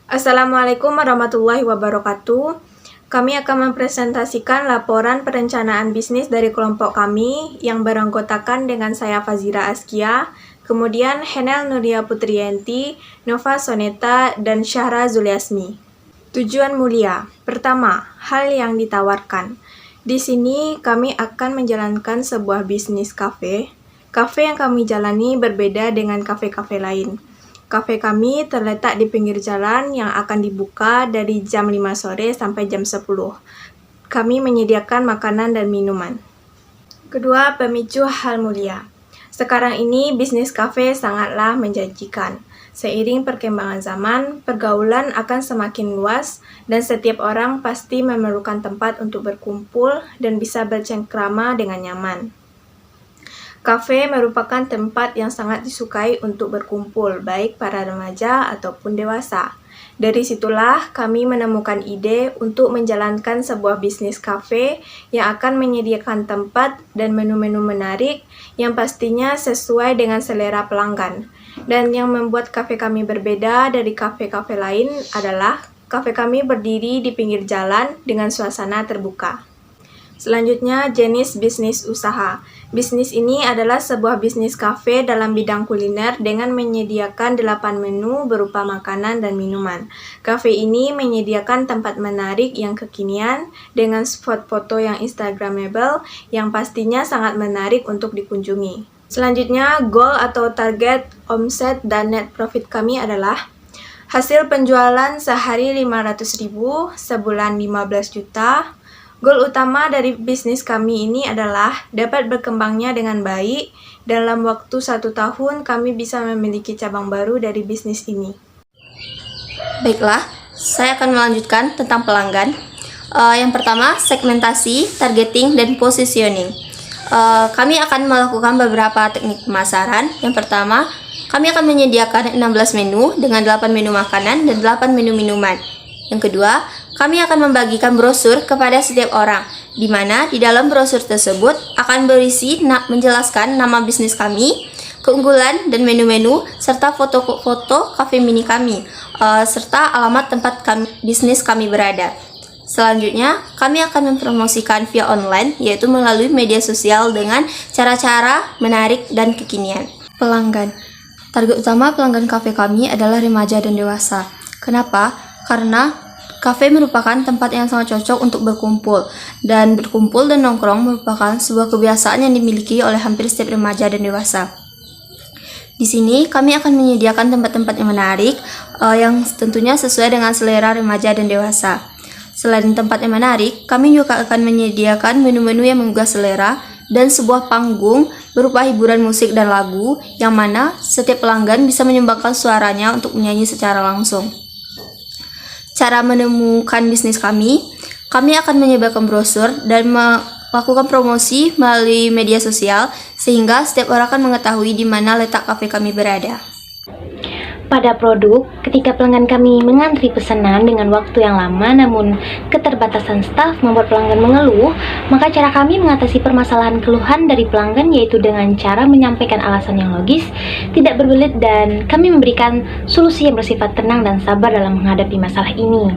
Assalamualaikum warahmatullahi wabarakatuh. Kami akan mempresentasikan laporan perencanaan bisnis dari kelompok kami yang beranggotakan dengan saya Fazira Askia, kemudian Henel Nuria Putriyanti, Nova Soneta, dan Syahra Zuliasmi. Tujuan mulia. Pertama, hal yang ditawarkan. Di sini kami akan menjalankan sebuah bisnis kafe. Kafe yang kami jalani berbeda dengan kafe-kafe lain. Kafe kami terletak di pinggir jalan yang akan dibuka dari jam 5 sore sampai jam 10. Kami menyediakan makanan dan minuman. Kedua, pemicu hal mulia. Sekarang ini bisnis kafe sangatlah menjanjikan. Seiring perkembangan zaman, pergaulan akan semakin luas dan setiap orang pasti memerlukan tempat untuk berkumpul dan bisa bercengkrama dengan nyaman. Kafe merupakan tempat yang sangat disukai untuk berkumpul, baik para remaja ataupun dewasa. Dari situlah kami menemukan ide untuk menjalankan sebuah bisnis kafe yang akan menyediakan tempat dan menu-menu menarik yang pastinya sesuai dengan selera pelanggan. Dan yang membuat kafe kami berbeda dari kafe-kafe lain adalah kafe kami berdiri di pinggir jalan dengan suasana terbuka. Selanjutnya, jenis bisnis usaha. Bisnis ini adalah sebuah bisnis kafe dalam bidang kuliner dengan menyediakan 8 menu berupa makanan dan minuman. Kafe ini menyediakan tempat menarik yang kekinian dengan spot foto yang instagramable yang pastinya sangat menarik untuk dikunjungi. Selanjutnya, goal atau target omset dan net profit kami adalah hasil penjualan sehari 500.000, sebulan 15 juta. Goal utama dari bisnis kami ini adalah dapat berkembangnya dengan baik. Dalam waktu 1 tahun, kami bisa memiliki cabang baru dari bisnis ini. Baiklah, saya akan melanjutkan tentang pelanggan. Yang pertama, segmentasi, targeting, dan positioning. Kami akan melakukan beberapa teknik pemasaran. Yang pertama, kami akan menyediakan 16 menu dengan 8 menu makanan dan 8 menu minuman. Yang kedua, kami akan membagikan brosur kepada setiap orang, di mana di dalam brosur tersebut akan berisi menjelaskan nama bisnis kami, keunggulan dan menu-menu, serta foto-foto kafe mini kami, serta alamat tempat bisnis kami berada. Selanjutnya, kami akan mempromosikan via online, yaitu melalui media sosial dengan cara-cara menarik dan kekinian. Pelanggan. Target utama pelanggan kafe kami adalah remaja dan dewasa. Kenapa? Karena kafe merupakan tempat yang sangat cocok untuk berkumpul, dan berkumpul dan nongkrong merupakan sebuah kebiasaan yang dimiliki oleh hampir setiap remaja dan dewasa. Di sini kami akan menyediakan tempat-tempat yang menarik, yang tentunya sesuai dengan selera remaja dan dewasa. Selain tempat yang menarik, kami juga akan menyediakan menu-menu yang menggugah selera dan sebuah panggung berupa hiburan musik dan lagu, yang mana setiap pelanggan bisa menyumbangkan suaranya untuk menyanyi secara langsung. Cara menemukan bisnis kami akan menyebarkan brosur dan melakukan promosi melalui media sosial sehingga setiap orang akan mengetahui di mana letak kafe kami berada. Pada produk, ketika pelanggan kami mengantri pesanan dengan waktu yang lama namun keterbatasan staf membuat pelanggan mengeluh, maka cara kami mengatasi permasalahan keluhan dari pelanggan yaitu dengan cara menyampaikan alasan yang logis, tidak berbelit, dan kami memberikan solusi yang bersifat tenang dan sabar dalam menghadapi masalah ini.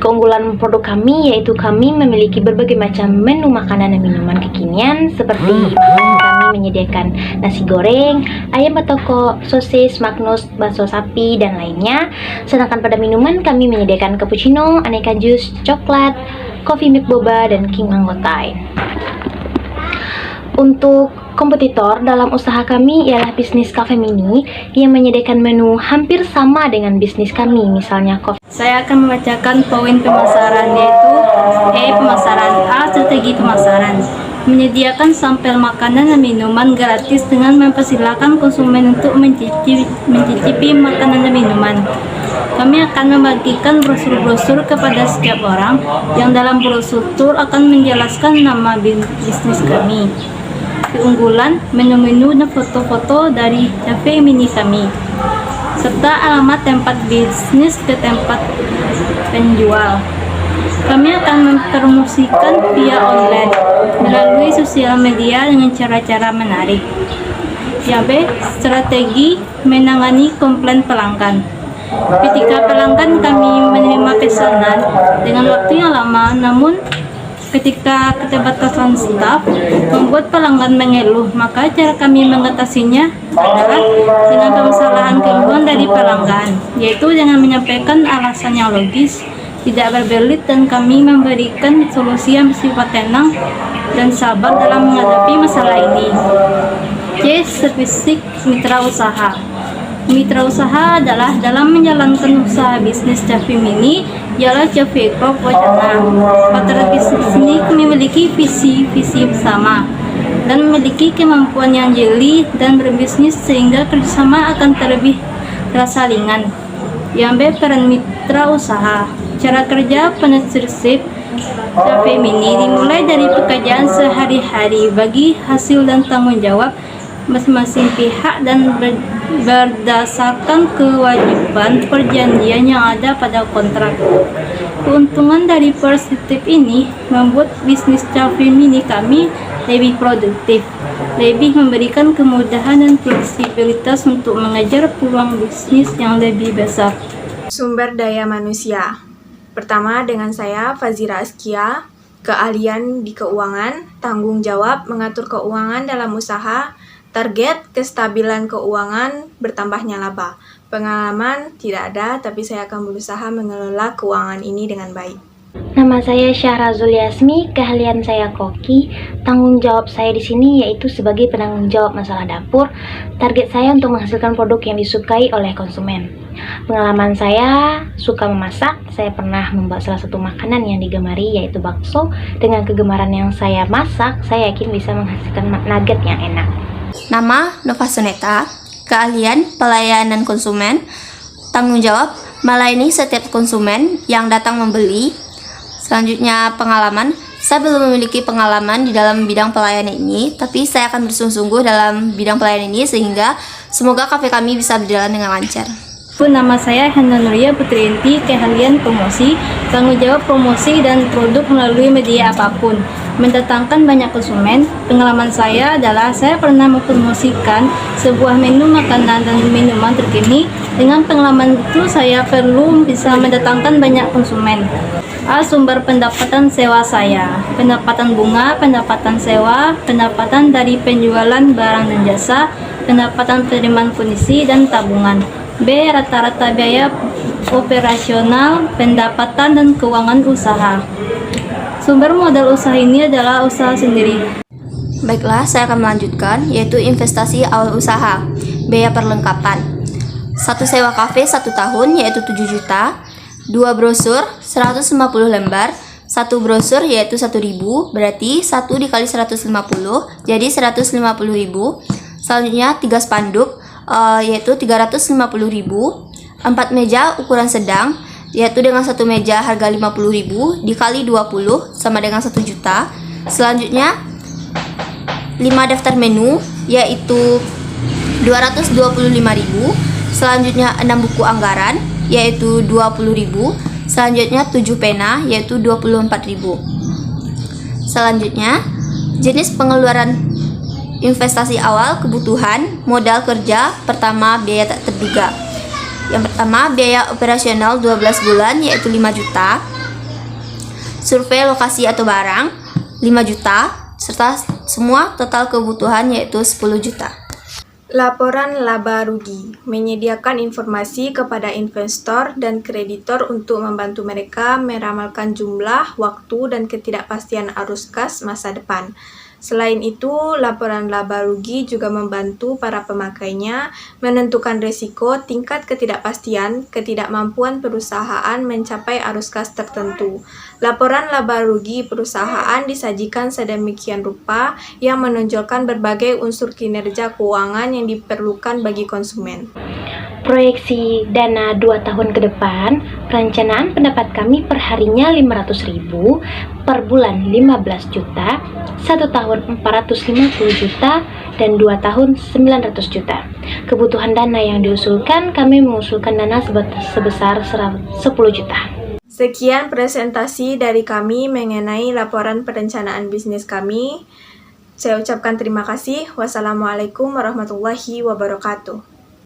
Keunggulan produk kami yaitu kami memiliki berbagai macam menu makanan dan minuman kekinian seperti makanan kami menyediakan nasi goreng, ayam batoko, sosis, magnus, bakso sapi, dan lainnya. Sedangkan pada minuman kami menyediakan cappuccino, aneka jus, coklat, coffee milk boba, dan king mango thai. Untuk kompetitor dalam usaha kami ialah bisnis cafe mini yang menyediakan menu hampir sama dengan bisnis kami, misalnya coffee. Saya akan membacakan poin pemasaran, yaitu pemasaran A. Strategi pemasaran. Menyediakan sampel makanan dan minuman gratis dengan mempersilahkan konsumen untuk mencicipi makanan dan minuman. Kami akan membagikan brosur-brosur kepada setiap orang yang dalam brosur akan menjelaskan nama bisnis kami, keunggulan, menu-menu, dan foto-foto dari cafe mini kami, serta alamat tempat bisnis ke tempat penjual. Kami akan mempromosikan via online melalui sosial media dengan cara-cara menarik. Yang B. Strategi menangani komplain pelanggan. Ketika pelanggan pelanggan kami menerima pesanan dengan waktu yang lama, namun ketika keterbatasan staf membuat pelanggan mengeluh, maka cara kami mengatasinya adalah dengan permasalahan keluhan dari pelanggan, yaitu dengan menyampaikan alasan yang logis, tidak berbelit, dan kami memberikan solusi yang bersifat tenang dan sabar dalam menghadapi masalah ini. C. Servicing mitra usaha. Mitra usaha adalah dalam menjalankan usaha bisnis Cafe Mini ialah Cafe Group Wacana. Partner bisnis ini memiliki visi bersama dan memiliki kemampuan yang jeli dan berbisnis sehingga kerjasama akan terlebih terasa ringan. Yang B. Peran mitra usaha. Cara kerja penetrusif Cafe Mini dimulai dari pekerjaan sehari-hari bagi hasil dan tanggung jawab masing-masing pihak dan berdasarkan kewajiban perjanjian yang ada pada kontrak. Keuntungan dari perspektif ini membuat bisnis Cafe Mini kami lebih produktif, lebih memberikan kemudahan dan fleksibilitas untuk mengejar peluang bisnis yang lebih besar. Sumber daya manusia. Pertama, dengan saya, Fazira Askia, keahlian di keuangan, tanggung jawab mengatur keuangan dalam usaha, target kestabilan keuangan, bertambahnya laba. Pengalaman tidak ada, tapi saya akan berusaha mengelola keuangan ini dengan baik. Nama saya Syahrazul Yasmi, keahlian saya koki. Tanggung jawab saya di sini yaitu sebagai penanggung jawab masalah dapur. Target saya untuk menghasilkan produk yang disukai oleh konsumen. Pengalaman saya suka memasak. Saya pernah membuat salah satu makanan yang digemari yaitu bakso. Dengan kegemaran yang saya masak, saya yakin bisa menghasilkan nugget yang enak. Nama Nova Soneta, keahlian pelayanan konsumen, tanggung jawab melayani setiap konsumen yang datang membeli. Selanjutnya pengalaman, saya belum memiliki pengalaman di dalam bidang pelayanan ini, tapi saya akan bersungguh-sungguh dalam bidang pelayanan ini sehingga semoga kafe kami bisa berjalan dengan lancar. Nama saya Hana Nuria Putri Inti, keahlian promosi, tanggung jawab promosi dan produk melalui media apapun, mendatangkan banyak konsumen. Pengalaman saya adalah saya pernah mempromosikan sebuah menu makanan dan minuman terkini. Dengan pengalaman itu saya perlu bisa mendatangkan banyak konsumen. Sumber pendapatan sewa saya, pendapatan bunga, pendapatan sewa, pendapatan dari penjualan barang dan jasa, pendapatan penerimaan komisi dan tabungan. B. Rata-rata biaya operasional, pendapatan dan keuangan usaha. Sumber modal usaha ini adalah usaha sendiri. Baiklah, saya akan melanjutkan, yaitu investasi awal usaha, biaya perlengkapan. 1 sewa kafe 1 tahun, yaitu 7 juta. 2 brosur 150 lembar. 1 brosur yaitu 1.000, berarti 1 dikali 150, jadi 150.000. Selanjutnya 3 spanduk, yaitu 350.000. 4 meja ukuran sedang, yaitu dengan 1 meja harga 50.000 dikali 20 sama dengan 1 juta. Selanjutnya 5 daftar menu, yaitu 225.000. Selanjutnya 6 buku anggaran, yaitu 20.000. Selanjutnya 7 pena, yaitu 24.000. Selanjutnya jenis pengeluaran investasi awal, kebutuhan, modal kerja. Pertama, biaya tak terduga. Yang pertama, biaya operasional 12 bulan, yaitu 5 juta. Survei lokasi atau barang 5 juta, serta semua total kebutuhan yaitu 10 juta. Laporan laba rugi, menyediakan informasi kepada investor dan kreditor untuk membantu mereka meramalkan jumlah, waktu, dan ketidakpastian arus kas masa depan. Selain itu, laporan laba rugi juga membantu para pemakainya menentukan risiko tingkat ketidakpastian ketidakmampuan perusahaan mencapai arus kas tertentu. Laporan laba rugi perusahaan disajikan sedemikian rupa yang menonjolkan berbagai unsur kinerja keuangan yang diperlukan bagi konsumen. Proyeksi dana 2 tahun ke depan, perencanaan pendapat kami per harinya 500.000, per bulan 15 juta, 1 tahun 450 juta, dan 2 tahun 900 juta. Kebutuhan dana yang diusulkan, kami mengusulkan dana sebesar 10 juta. Sekian presentasi dari kami mengenai laporan perencanaan bisnis kami. Saya ucapkan terima kasih. Wassalamualaikum warahmatullahi wabarakatuh.